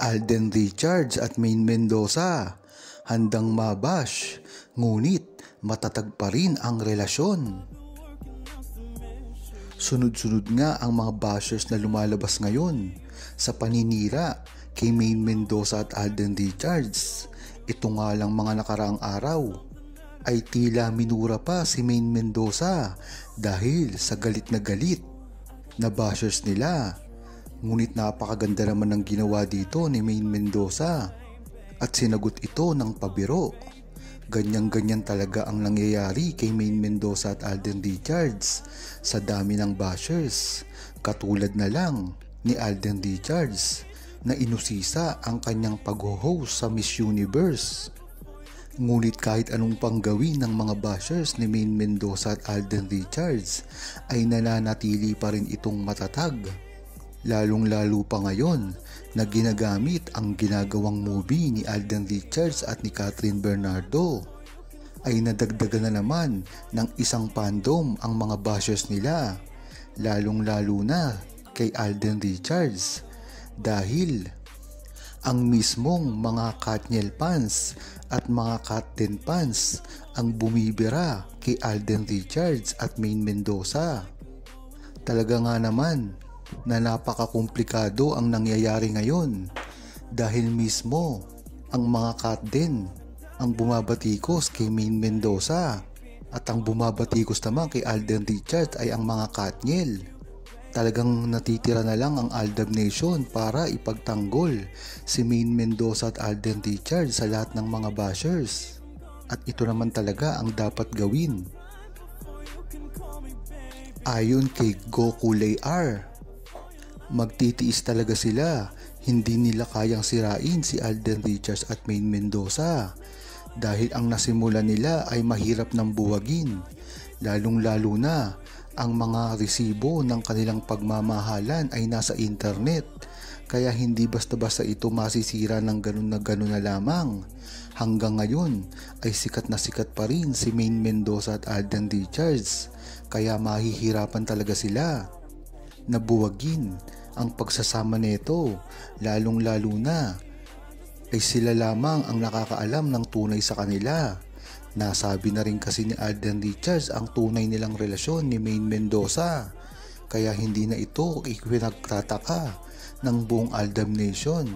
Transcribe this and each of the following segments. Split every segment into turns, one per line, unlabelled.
Alden Richards at Maine Mendoza, handang mabash, ngunit matatag pa rin ang relasyon. Sunod-sunod nga ang mga bashers na lumalabas ngayon sa paninira kay Maine Mendoza at Alden Richards. Ito nga lang mga nakaraang araw ay tila minura pa si Maine Mendoza dahil sa galit na bashers nila. Ngunit napakaganda naman ng ginawa dito ni Maine Mendoza at sinagot ito ng pabiro. Ganyan-ganyan talaga ang nangyayari kay Maine Mendoza at Alden Richards sa dami ng bashers. Katulad na lang ni Alden Richards na inusisa ang kanyang pag-host sa Miss Universe. Ngunit kahit anong pang gawin ng mga bashers ni Maine Mendoza at Alden Richards ay nananatili pa rin itong matatag. Lalong-lalo pa ngayon na ginagamit ang ginagawang movie ni Alden Richards at ni Catherine Bernardo, ay nadagdagan na naman ng isang fandom ang mga bashers nila, lalong-lalo na kay Alden Richards dahil ang mismong mga Katniel fans at mga Katden fans ang bumibira kay Alden Richards at Maine Mendoza. Talaga nga naman na napakakomplikado ang nangyayari ngayon dahil mismo ang mga Katden ang bumabatikos kay Maine Mendoza at ang bumabatikos naman kay Alden Richards ay ang mga Katniel. Talagang natitira na lang ang Aldab Nation para ipagtanggol si Maine Mendoza at Alden Richards sa lahat ng mga bashers. At ito naman talaga ang dapat gawin. Ayon kay Gokulay R, magtitiis talaga sila. Hindi nila kayang sirain si Alden Richards at Maine Mendoza dahil ang nasimula nila ay mahirap ng buwagin, lalong-lalo na ang mga resibo ng kanilang pagmamahalan ay nasa internet, kaya hindi basta-basta ito masisira ng ganun na lamang. Hanggang ngayon ay sikat pa rin si Maine Mendoza at Alden Richards, kaya mahihirapan talaga sila na buwagin ang pagsasama nito, lalong-lalo na ay sila lamang ang nakakaalam ng tunay sa kanila. Nasabi na rin kasi ni Alden Richards ang tunay nilang relasyon ni Maine Mendoza, kaya hindi na ito ikinagtataka ng buong Aldab Nation.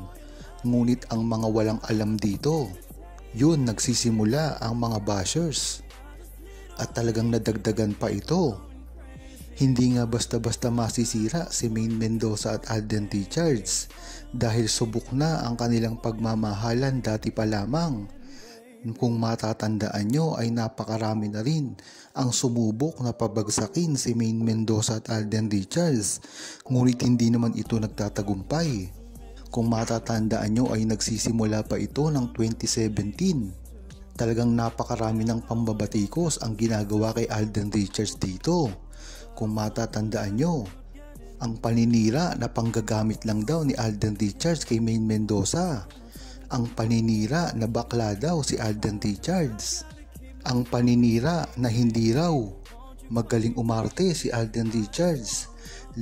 Ngunit ang mga walang alam dito, yun nagsisimula ang mga bashers at talagang nadagdagan pa ito. Hindi nga basta-basta masisira si Maine Mendoza at Alden Richards dahil subok na ang kanilang pagmamahalan dati pa lamang. Kung matatandaan nyo ay napakarami na rin ang sumubok na pabagsakin si Maine Mendoza at Alden Richards, ngunit hindi naman ito nagtatagumpay. Kung matatandaan nyo ay nagsisimula pa ito ng 2017. Talagang napakarami ng pambabatikos ang ginagawa kay Alden Richards dito. Kung matatandaan nyo, ang paninira na panggagamit lang daw ni Alden Richards kay Maine Mendoza. Ang paninira na bakla daw si Alden Richards. Ang paninira na hindi raw magaling umarte si Alden Richards.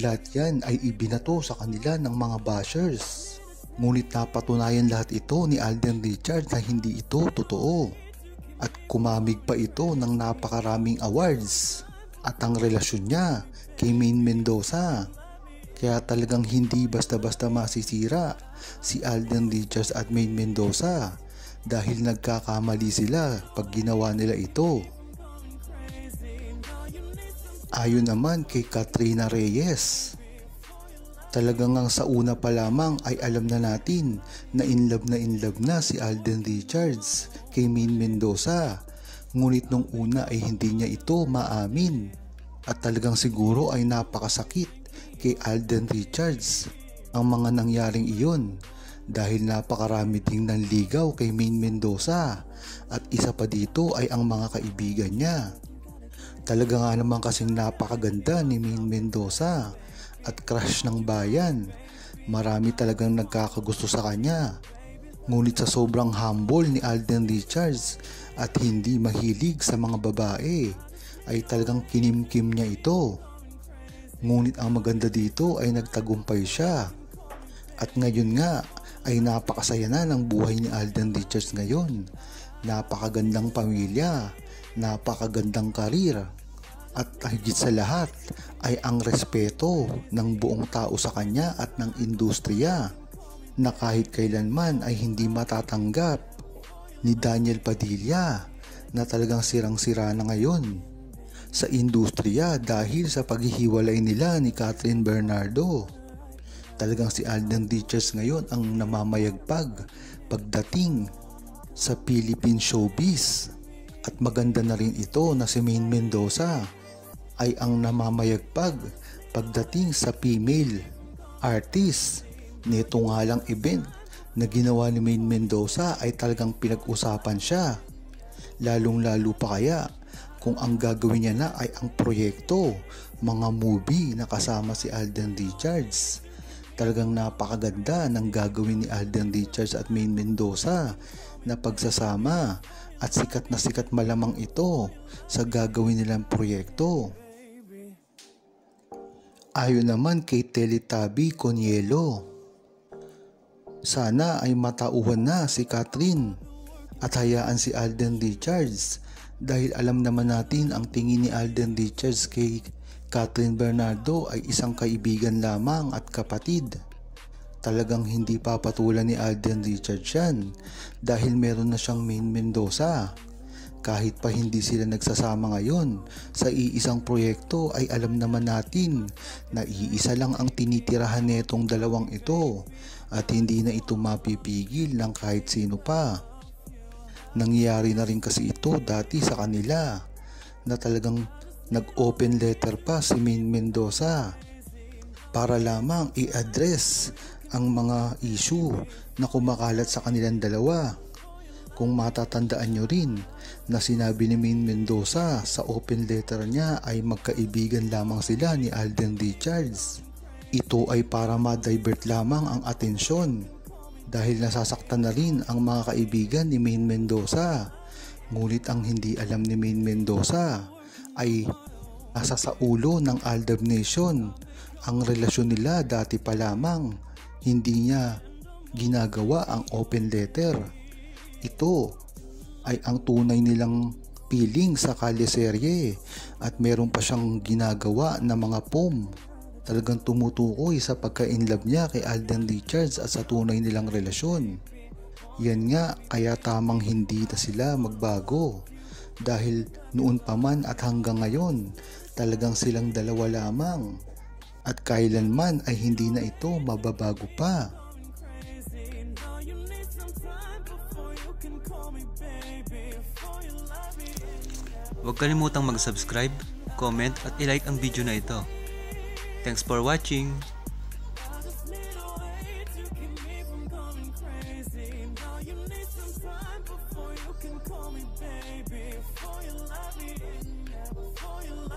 Lahat yan ay ibinato sa kanila ng mga bashers. Ngunit napatunayan lahat ito ni Alden Richards na hindi ito totoo. At kumamig pa ito ng napakaraming awards. At ang relasyon niya kay Maine Mendoza. Kaya talagang hindi basta-basta masisira si Alden Richards at Maine Mendoza dahil nagkakamali sila pag ginawa nila ito. Ayon naman kay Katrina Reyes, talagang ang sa una pa lamang ay alam na natin na in love na si Alden Richards kay Maine Mendoza. Ngunit nung una ay hindi niya ito maamin at talagang siguro ay napakasakit kay Alden Richards ang mga nangyaring iyon dahil napakarami ding nanligaw kay Maine Mendoza at isa pa dito ay ang mga kaibigan niya. Talaga nga naman kasing napakaganda ni Maine Mendoza at crush ng bayan. Marami talagang nagkakagusto sa kanya. Ngunit sa sobrang humble ni Alden Richards at hindi mahilig sa mga babae ay talagang kinimkim niya ito. Ngunit ang maganda dito ay nagtagumpay siya. At ngayon nga ay napakasaya na ng buhay ni Alden Richards ngayon. Napakagandang pamilya, napakagandang karir, at higit sa lahat ay ang respeto ng buong tao sa kanya at ng industriya na kahit kailanman ay hindi matatanggap ni Daniel Padilla na talagang sirang-sira na ngayon sa industriya dahil sa paghihiwalay nila ni Catherine Bernardo. Talagang si Alden Richards ngayon ang namamayagpag pagdating sa Philippine showbiz. At maganda na rin ito na si Maine Mendoza ay ang namamayagpag pagdating sa female artist. Nito nga lang event na ginawa ni Maine Mendoza ay talagang pinag-usapan siya. Lalong-lalo pa kaya kung ang gagawin niya na ay ang proyekto, mga movie na kasama si Alden Richards. Talagang napakaganda ng gagawin ni Alden Richards at Maine Mendoza na pagsasama at sikat na sikat malamang ito sa gagawin nilang proyekto. Ayon naman kay Teletubby Conielo, sana ay matauhan na si Catherine at hayaan si Alden Richards dahil alam naman natin ang tingin ni Alden Richards kay Catherine Bernardo ay isang kaibigan lamang at kapatid. Talagang hindi papatulan ni Alden Richards yan dahil meron na siyang Maine Mendoza. Kahit pa hindi sila nagsasama ngayon sa iisang proyekto ay alam naman natin na iisa lang ang tinitirahan netong dalawang ito at hindi na ito mapipigil ng kahit sino pa. Nangyari na rin kasi ito dati sa kanila na talagang nag-open letter pa si Maine Mendoza para lamang i-address ang mga issue na kumakalat sa kanilang dalawa. Kung matatandaan nyo rin na sinabi ni Maine Mendoza sa open letter niya ay magkaibigan lamang sila ni Alden Richards. Ito ay para ma-divert lamang ang atensyon dahil nasasaktan na rin ang mga kaibigan ni Maine Mendoza. Ngunit ang hindi alam ni Maine Mendoza ay nasa sa ulo ng Aldab Nation ang relasyon nila dati pa lamang. Hindi niya ginagawa ang open letter. Ito ay ang tunay nilang feeling sa kalyeserye at meron pa siyang ginagawa na mga poem. Talagang tumutukoy sa pagka-inlove niya kay Alden Richards at sa tunay nilang relasyon. Yan nga kaya tamang hindi na sila magbago dahil noon pa man at hanggang ngayon talagang silang dalawa lamang at kailanman ay hindi na ito mababago pa.
Huwag kalimutang mag-subscribe, comment at i-like ang video na ito. Thanks for watching!
Before you